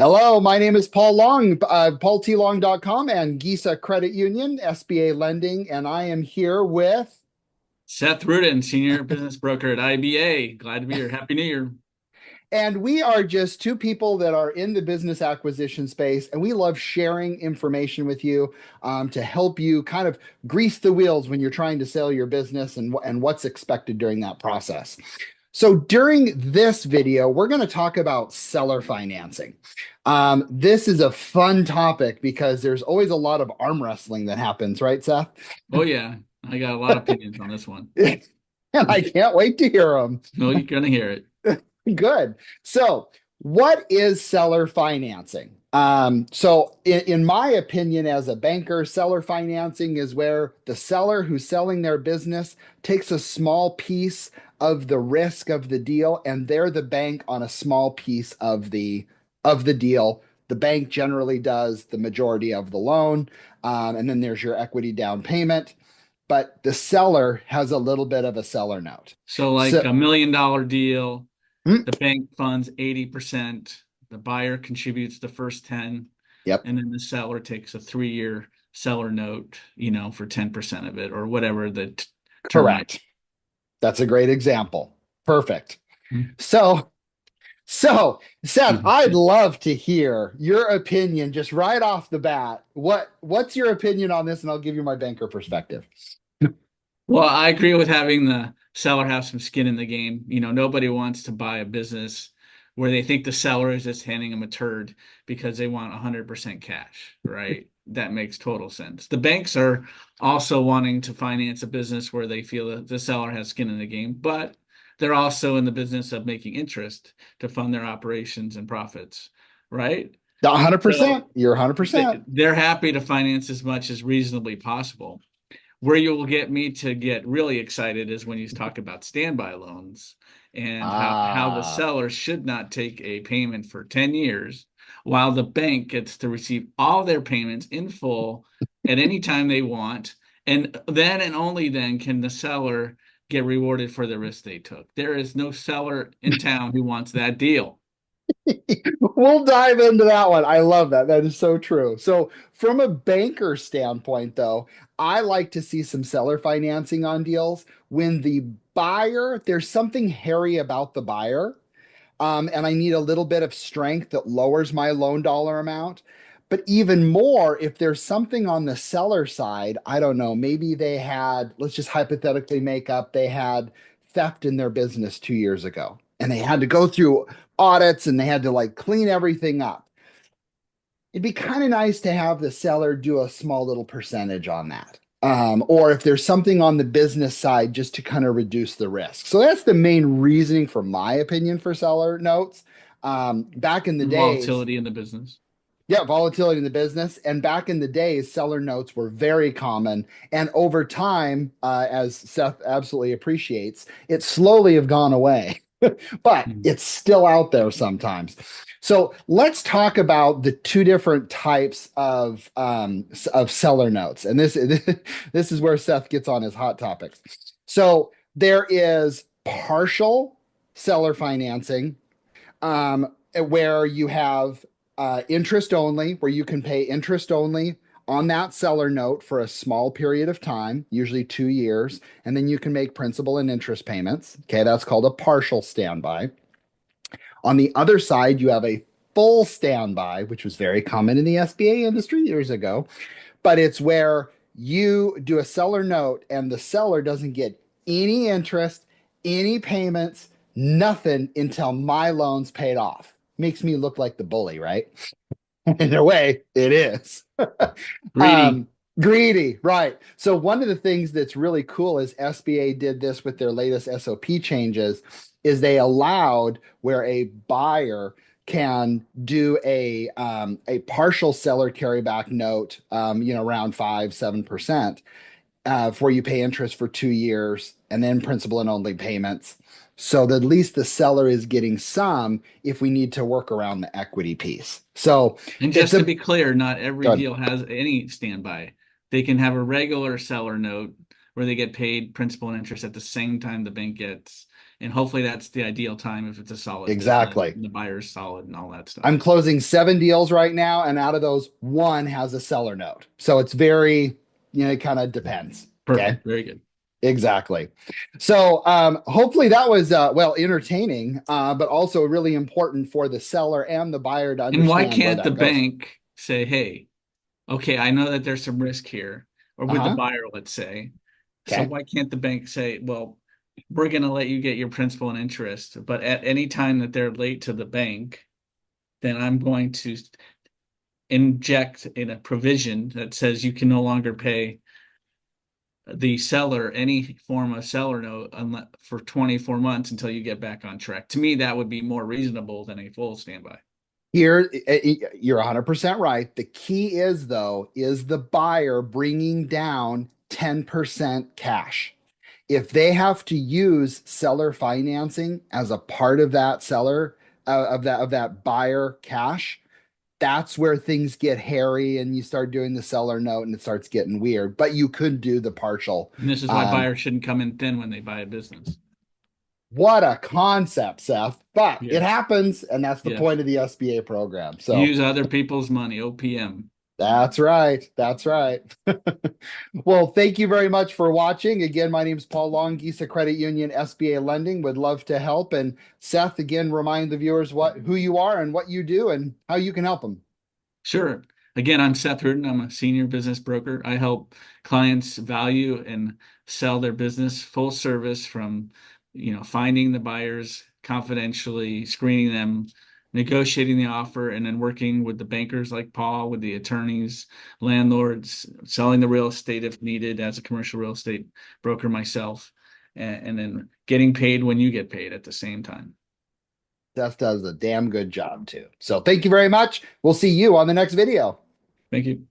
Hello, my name is Paul Long, paultlong.com and Gisa Credit Union, SBA lending, and I am here with, Seth Rudin, Senior Business Broker at IBA. Glad to be here. Happy New Year. and we are just two people that are in the business acquisition space, and we love sharing information with you to help you kind of grease the wheels when you're trying to sell your business and what's expected during that process. So during this video, we're going to talk about seller financing. This is a fun topic because there's always a lot of arm wrestling that happens, right, Seth? Oh, yeah. I got a lot of opinions on this one. And I can't wait to hear them. No, you're going to hear it. Good. So, what is seller financing? In my opinion, as a banker, seller financing is where the seller who's selling their business takes a small piece of the risk of the deal, and they're the bank on a small piece of the deal. The bank generally does the majority of the loan, and then there's your equity down payment. But the seller has a little bit of a seller note. So, like So, $1 million deal, hmm, the bank funds 80%, the buyer contributes the first 10, yep, and then the seller takes a 3-year seller note, for 10% of it or whatever the term might correct. That's a great example. Perfect. be. So, so Seth, I'd love to hear your opinion just right off the bat. What's your opinion on this? And I'll give you my banker perspective. Well, I agree with having the seller have some skin in the game. Nobody wants to buy a business where they think the seller is just handing them a turd because they want 100% cash, right? That makes total sense. The banks are also wanting to finance a business where they feel that the seller has skin in the game, but they're also in the business of making interest to fund their operations and profits, right? 100%. So You're 100%. they're happy to finance as much as reasonably possible. Where you'll get me to get really excited is when you talk about standby loans and how the Ah, seller should not take a payment for 10 years while the bank gets to receive all their payments in full at any time they want. And then and only then can the seller get rewarded for the risk they took. There is no seller in town who wants that deal. we'll dive into that one. I love that. That is so true. So, from a banker standpoint, though, I like to see some seller financing on deals when the buyer, there's something hairy about the buyer, and I need a little bit of strength that lowers my loan dollar amount. But even more, if there's something on the seller side, I don't know, maybe they had, let's just hypothetically make up, they had theft in their business 2 years ago and they had to go through audits and they had to like clean everything up. It'd be kind of nice to have the seller do a small little percentage on that. Or if there's something on the business side just to kind of reduce the risk. So that's the main reasoning, for my opinion, for seller notes. Back in the days, Volatility in the business. yeah, volatility in the business. And back in the days, seller notes were very common. And over time, as Seth absolutely appreciates, it slowly have gone away, but Mhm. it's still out there sometimes. So let's talk about the two different types of seller notes. And this this is where Seth gets on his hot topics. So there is partial seller financing, where you have interest only, where you can pay interest only on that seller note for a small period of time, usually 2 years, and then you can make principal and interest payments. Okay, that's called a partial standby. On the other side, you have a full standby, which was very common in the SBA industry years ago, but it's where you do a seller note and the seller doesn't get any interest, any payments, nothing until my loan's paid off. Makes me look like the bully, right? In a way, it is. Greedy. um, Greedy, right? So one of the things that's really cool is SBA did this with their latest SOP changes, is they allowed where a buyer can do a partial seller carryback note, around 5-7%, where you pay interest for 2 years and then principal and only payments. So that at least the seller is getting some if we need to work around the equity piece. So And it's just to a be clear, not every good. deal has any standby. They can have a regular seller note where they get paid principal and interest at the same time the bank gets. And hopefully that's the ideal time if it's a solid business, Exactly. and the buyer's solid and all that I'm stuff. closing 7 deals right now, and out of those, one has a seller note. So it's very, it kind of depends. Okay. Perfect. Very good. Exactly. So hopefully that was well entertaining, but also really important for the seller and the buyer to And why understand where can't the that goes. bank say, hey, okay, I know that there's some risk here, or with the Uh-huh. buyer, let's say. So Okay. why can't the bank say, well, we're going to let you get your principal and interest, but at any time that they're late to the bank, then I'm going to inject in a provision that says you can no longer pay the seller any form of seller note unless, for 24 months until you get back on track. To me, that would be more reasonable than a full standby. Here, you're 100% right. The key is, though, is the buyer bringing down 10% cash. If they have to use seller financing as a part of that seller of that buyer cash, that's where things get hairy and you start doing the seller note and it starts getting weird. But you could do the partial. And this is why Um, buyers shouldn't come in thin when they buy a business. what a concept, Seth. But it Yes, happens, and that's the yes. point of the SBA program. So Use other people's money, OPM. that's right. That's right. Well, thank you very much for watching. Again, my name is Paul Longgeesa, Credit Union SBA Lending. Would love to help. And Seth, again, remind the viewers who you are and what you do and how you can help them. Sure. Again, I'm Seth Rudin. I'm a senior business broker. I help clients value and sell their business full service from, finding the buyers confidentially, screening them, negotiating the offer, and then working with the bankers like Paul, with the attorneys, landlords, selling the real estate if needed as a commercial real estate broker myself, and then getting paid when you get paid at the same time. Seth does a damn good job too. So thank you very much. We'll see you on the next video. Thank you.